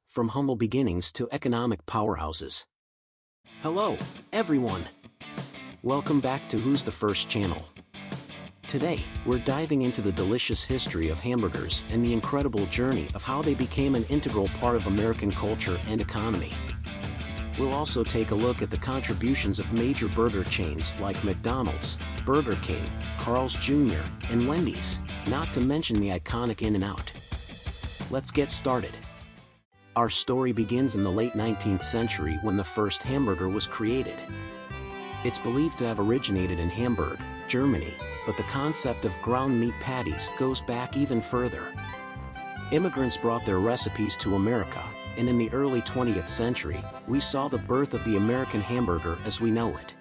from humble beginnings to economic powerhouses. Hello, everyone! Welcome back to Who's the First channel. Today, we're diving into the delicious history of hamburgers and the incredible journey of how they became an integral part of American culture and economy. We'll also take a look at the contributions of major burger chains like McDonald's, Burger King, Carl's Jr., and Wendy's, not to mention the iconic In-N-Out. Let's get started. Our story begins in the late 19th century when the first hamburger was created. It's believed to have originated in Hamburg, Germany, but the concept of ground meat patties goes back even further. Immigrants brought their recipes to America, and in the early 20th century, we saw the birth of the American hamburger as we know it.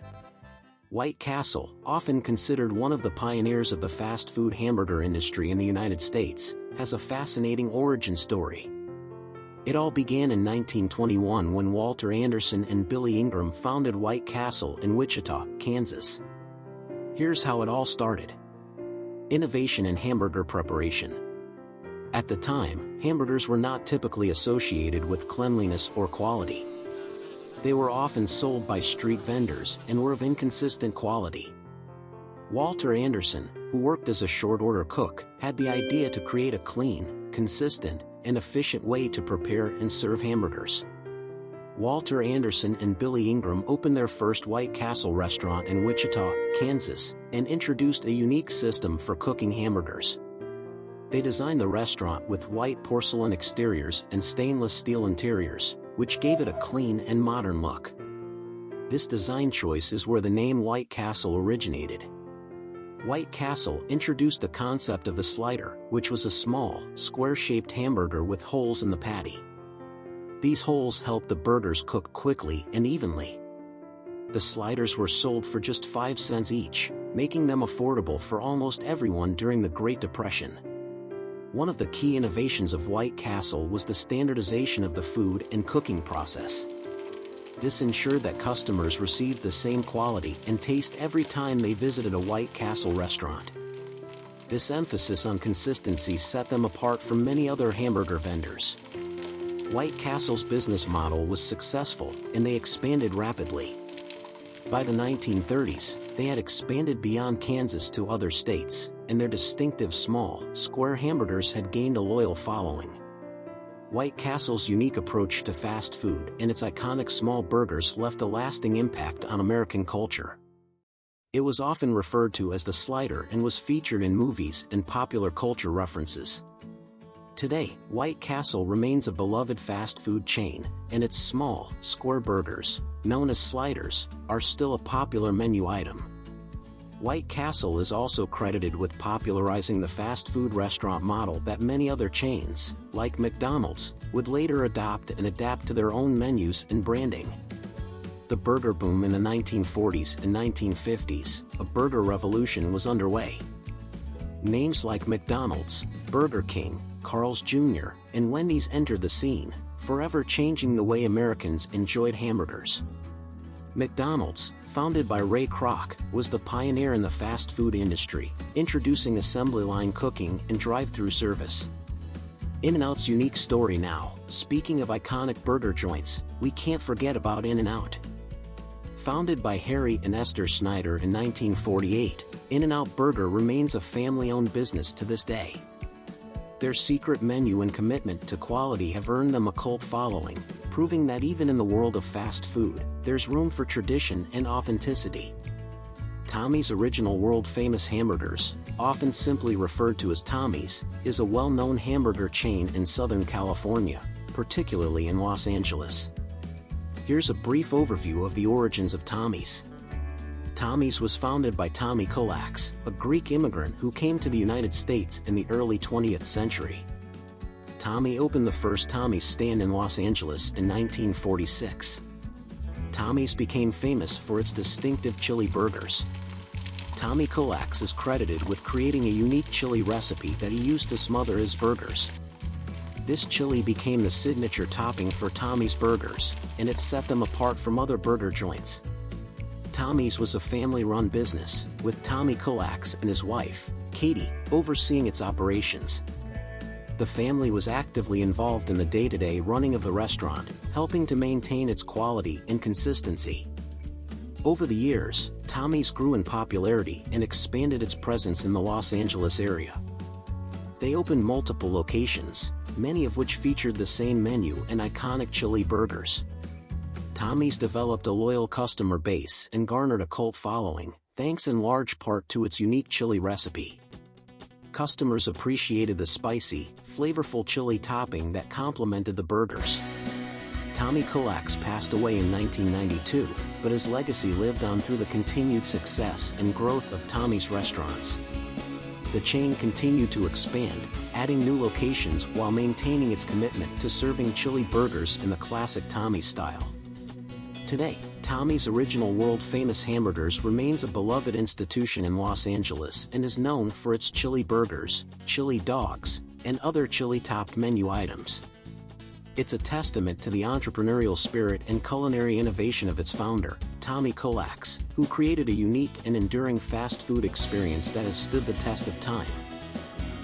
White Castle, often considered one of the pioneers of the fast food hamburger industry in the United States, has a fascinating origin story. It all began in 1921 when Walter Anderson and Billy Ingram founded White Castle in Wichita, Kansas. Here's how it all started. Innovation in hamburger preparation. At the time, hamburgers were not typically associated with cleanliness or quality. They were often sold by street vendors and were of inconsistent quality. Walter Anderson, who worked as a short-order cook, had the idea to create a clean, consistent, and efficient way to prepare and serve hamburgers. Walter Anderson and Billy Ingram opened their first White Castle restaurant in Wichita, Kansas, and introduced a unique system for cooking hamburgers. They designed the restaurant with white porcelain exteriors and stainless steel interiors, which gave it a clean and modern look. This design choice is where the name White Castle originated. White Castle introduced the concept of the slider, which was a small, square-shaped hamburger with holes in the patty. These holes helped the burgers cook quickly and evenly. The sliders were sold for just 5 cents each, making them affordable for almost everyone during the Great Depression. One of the key innovations of White Castle was the standardization of the food and cooking process. This ensured that customers received the same quality and taste every time they visited a White Castle restaurant. This emphasis on consistency set them apart from many other hamburger vendors. White Castle's business model was successful, and they expanded rapidly. By the 1930s, they had expanded beyond Kansas to other states, and their distinctive small, square hamburgers had gained a loyal following. White Castle's unique approach to fast food and its iconic small burgers left a lasting impact on American culture. It was often referred to as the slider and was featured in movies and popular culture references. Today, White Castle remains a beloved fast food chain, and its small, square burgers, known as sliders, are still a popular menu item. White Castle is also credited with popularizing the fast food restaurant model that many other chains, like McDonald's, would later adopt and adapt to their own menus and branding. The burger boom in the 1940s and 1950s, a burger revolution was underway. Names like McDonald's, Burger King, Carl's Jr., and Wendy's entered the scene, forever changing the way Americans enjoyed hamburgers. McDonald's, founded by Ray Kroc, was the pioneer in the fast food industry, introducing assembly line cooking and drive-through service. In-N-Out's unique story now. Speaking of iconic burger joints, we can't forget about In-N-Out. Founded by Harry and Esther Snyder in 1948, In-N-Out Burger remains a family-owned business to this day. Their secret menu and commitment to quality have earned them a cult following, proving that even in the world of fast food, there's room for tradition and authenticity. Tommy's original world-famous hamburgers, often simply referred to as Tommy's, is a well-known hamburger chain in Southern California, particularly in Los Angeles. Here's a brief overview of the origins of Tommy's. Tommy's was founded by Tommy Kollacz, a Greek immigrant who came to the United States in the early 20th century. Tommy opened the first Tommy's stand in Los Angeles in 1946. Tommy's became famous for its distinctive chili burgers. Tommy Kollacz is credited with creating a unique chili recipe that he used to smother his burgers. This chili became the signature topping for Tommy's burgers, and it set them apart from other burger joints. Tommy's was a family-run business, with Tommy Kollacz and his wife, Katie, overseeing its operations. The family was actively involved in the day-to-day running of the restaurant, helping to maintain its quality and consistency. Over the years, Tommy's grew in popularity and expanded its presence in the Los Angeles area. They opened multiple locations, many of which featured the same menu and iconic chili burgers. Tommy's developed a loyal customer base and garnered a cult following, thanks in large part to its unique chili recipe. Customers appreciated the spicy, flavorful chili topping that complemented the burgers. Tommy Kulak's passed away in 1992, but his legacy lived on through the continued success and growth of Tommy's restaurants. The chain continued to expand, adding new locations while maintaining its commitment to serving chili burgers in the classic Tommy style. Today, Tommy's original world-famous Hamburgers remains a beloved institution in Los Angeles and is known for its chili burgers, chili dogs, and other chili-topped menu items. It's a testament to the entrepreneurial spirit and culinary innovation of its founder, Tommy Kulak, who created a unique and enduring fast food experience that has stood the test of time.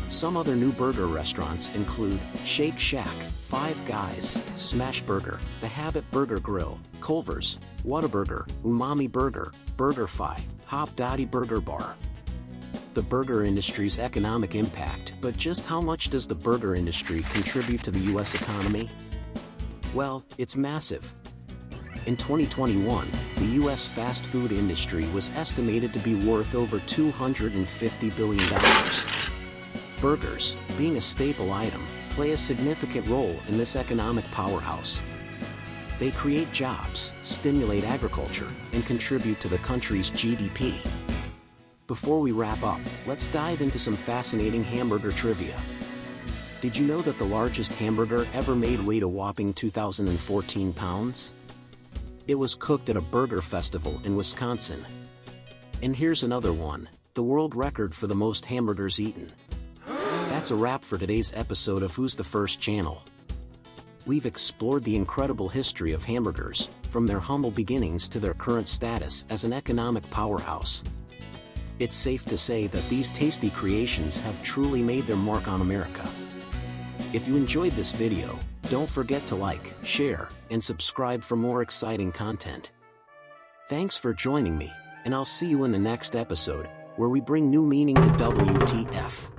Some other new burger restaurants include Shake Shack, Five Guys, Smash Burger, The Habit Burger Grill, Culver's, Whataburger, Umami Burger, BurgerFi, Hop Dottie Burger Bar. The burger industry's economic impact. But just how much does the burger industry contribute to the U.S. economy? Well, it's massive. In 2021, the U.S. fast food industry was estimated to be worth over $250 billion. Burgers, being a staple item, play a significant role in this economic powerhouse. They create jobs, stimulate agriculture, and contribute to the country's GDP. Before we wrap up, let's dive into some fascinating hamburger trivia. Did you know that the largest hamburger ever made weighed a whopping 2,014 pounds? It was cooked at a burger festival in Wisconsin. And here's another one, the world record for the most hamburgers eaten. That's a wrap for today's episode of Who's the First Channel. We've explored the incredible history of hamburgers, from their humble beginnings to their current status as an economic powerhouse. It's safe to say that these tasty creations have truly made their mark on America. If you enjoyed this video, don't forget to like, share, and subscribe for more exciting content. Thanks for joining me, and I'll see you in the next episode, where we bring new meaning to WTF.